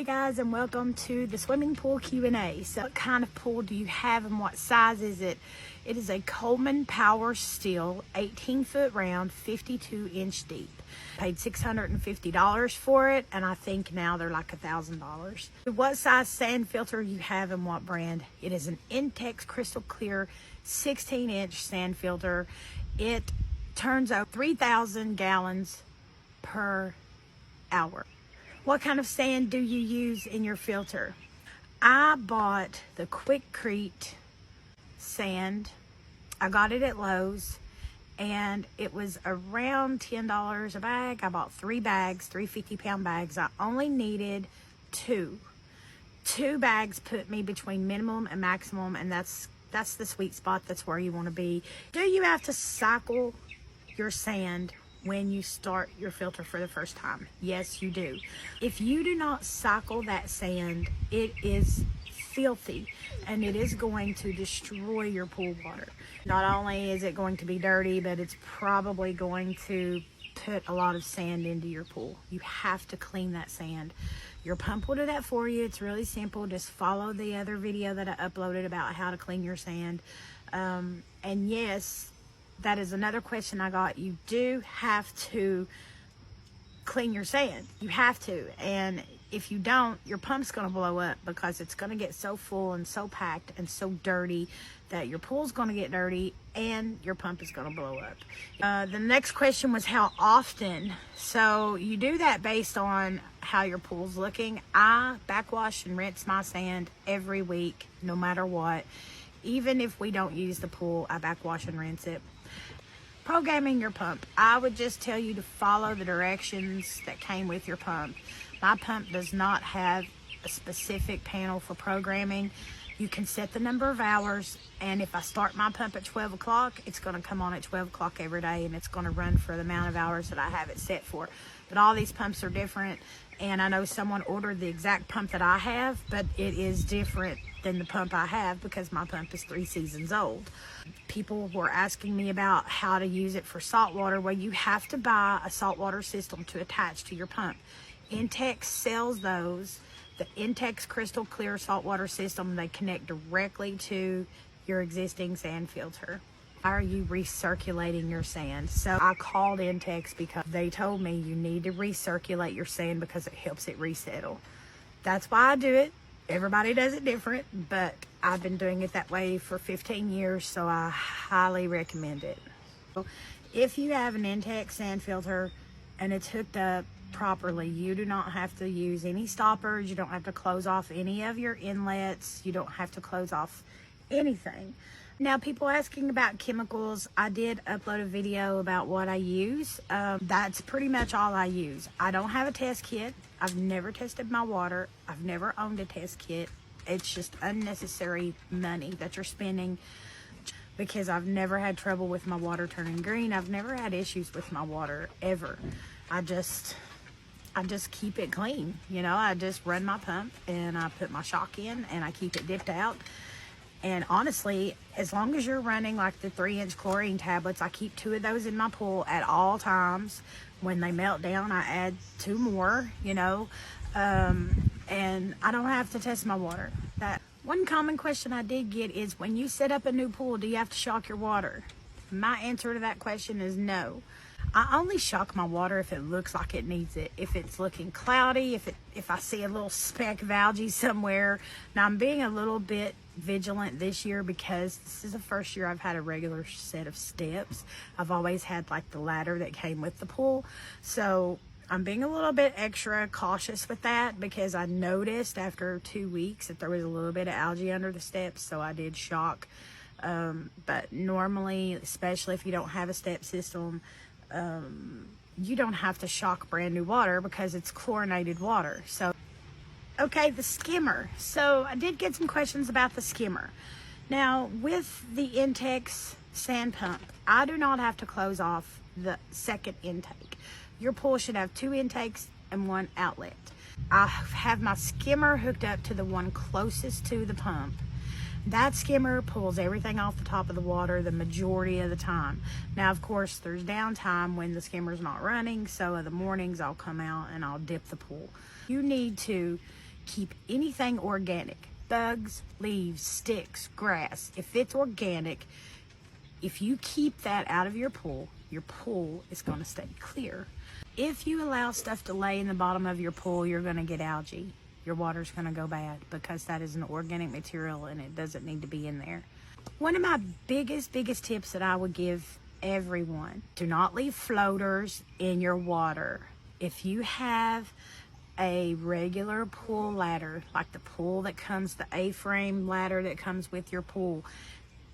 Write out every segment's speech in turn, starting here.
Hey guys, and welcome to the swimming pool Q&A. So what kind of pool do you have and what size is it? It is a Coleman Power Steel, 18-foot round, 52-inch deep. Paid $650 for it, and I think now they're like $1,000. What size sand filter you have and what brand? It is an Intex Crystal Clear 16-inch sand filter. It turns out 3,000 gallons per hour. What kind of sand do you use in your filter? I bought the Quikrete sand. I got it at Lowe's and it was around $10 a bag. I bought 3 bags, 3 50-pound bags. I only needed 2. 2 bags put me between minimum and maximum, and that's the sweet spot. That's where you want to be. Do you have to cycle your sand when you start your filter for the first time? Yes, you do. If you do not cycle that sand, it is filthy and it is going to destroy your pool water. Not only is it going to be dirty, but it's probably going to put a lot of sand into your pool. You have to clean that sand. Your pump will do that for you. It's really simple. Just follow the other video that I uploaded about how to clean your sand. And yes, that is another question I got. You do have to clean your sand. You have to. And if you don't, your pump's going to blow up because it's going to get so full and so packed and so dirty that your pool's going to get dirty and your pump is going to blow up. The next question was how often. So you do that based on how your pool's looking. I backwash and rinse my sand every week, no matter what. Even if we don't use the pool, I backwash and rinse it. Programming your pump. I would just tell you to follow the directions that came with your pump. My pump does not have a specific panel for programming. You can set the number of hours, and if I start my pump at 12 o'clock, it's going to come on at 12 o'clock every day, and it's going to run for the amount of hours that I have it set for. But all these pumps are different, and I know someone ordered the exact pump that I have, but it is different than the pump I have because my pump is 3 seasons old. People were asking me about how to use it for saltwater. Well, you have to buy a saltwater system to attach to your pump. Intex sells those. The Intex Crystal Clear saltwater system, they connect directly to your existing sand filter. How are you recirculating your sand? So I called Intex because they told me you need to recirculate your sand because it helps it resettle. That's why I do it. Everybody does it different, but I've been doing it that way for 15 years, so I highly recommend it. If you have an Intex sand filter and it's hooked up properly, you do not have to use any stoppers. You don't have to close off any of your inlets. You don't have to close off anything. Now, people asking about chemicals, I did upload a video about what I use. That's pretty much all I use. I don't have a test kit. I've never tested my water. I've never owned a test kit. It's just unnecessary money that you're spending because I've never had trouble with my water turning green. I've never had issues with my water ever. I just keep it clean. You know, I just run my pump and I put my shock in and I keep it dipped out. And honestly, as long as you're running like the 3-inch chlorine tablets, I keep 2 of those in my pool at all times. When they melt down, I add 2 more, you know, and I don't have to test my water. That one common question I did get is, when you set up a new pool, do you have to shock your water? My answer to that question is no. I only shock my water if it looks like it needs it. If it's looking cloudy, if I see a little speck of algae somewhere. Now, I'm being a little bit vigilant this year because this is the first year I've had a regular set of steps. I've always had like the ladder that came with the pool. So I'm being a little bit extra cautious with that because I noticed after 2 weeks that there was a little bit of algae under the steps. So I did shock. But normally, especially if you don't have a step system, you don't have to shock brand new water because it's chlorinated water. So, okay, the skimmer. So I did get some questions about the skimmer. Now, with the Intex sand pump, I do not have to close off the second intake. Your pool should have 2 intakes and 1 outlet. I have my skimmer hooked up to the one closest to the pump. That skimmer pulls everything off the top of the water the majority of the time. Now, of course, there's downtime when the skimmer's not running, so in the mornings I'll come out and I'll dip the pool. You need to Keep anything organic. Bugs, leaves, sticks, grass. If it's organic, if you keep that out of your pool is going to stay clear. If you allow stuff to lay in the bottom of your pool, you're going to get algae. Your water's going to go bad because that is an organic material and it doesn't need to be in there. One of my biggest tips that I would give everyone, do not leave floaters in your water. If you have a regular pool ladder, like the pool that comes, the A-frame ladder that comes with your pool,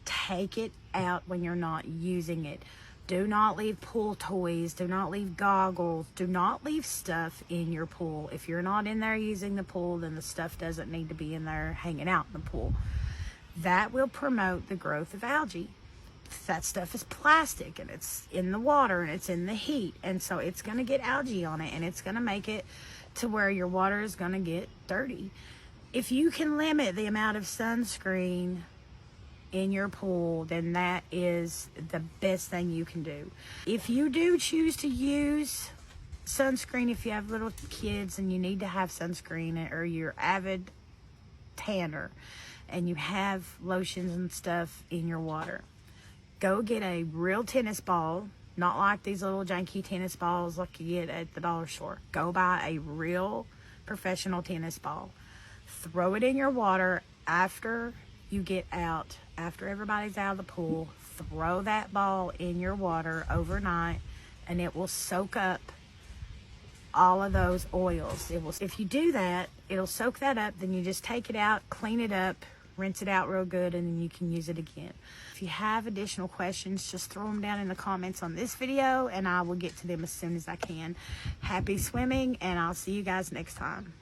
take it out when you're not using it. Do not leave pool toys, do not leave goggles, do not leave stuff in your pool. If you're not in there using the pool, then the stuff doesn't need to be in there hanging out in the pool. That will promote the growth of algae. That stuff is plastic and it's in the water and it's in the heat, and so it's going to get algae on it and it's going to make it to where your water is going to get dirty. If you can limit the amount of sunscreen in your pool, then that is the best thing you can do. If you do choose to use sunscreen, if you have little kids and you need to have sunscreen, or you're avid tanner and you have lotions and stuff in your water, go get a real tennis ball, not like these little janky tennis balls like you get at the dollar store. Go buy a real professional tennis ball. Throw it in your water after you get out, after everybody's out of the pool. Throw that ball in your water overnight and it will soak up all of those oils. If you do that, it'll soak that up. Then you just take it out, clean it up, rinse it out real good, and then you can use it again. If you have additional questions, just throw them down in the comments on this video and I will get to them as soon as I can. Happy swimming, and I'll see you guys next time.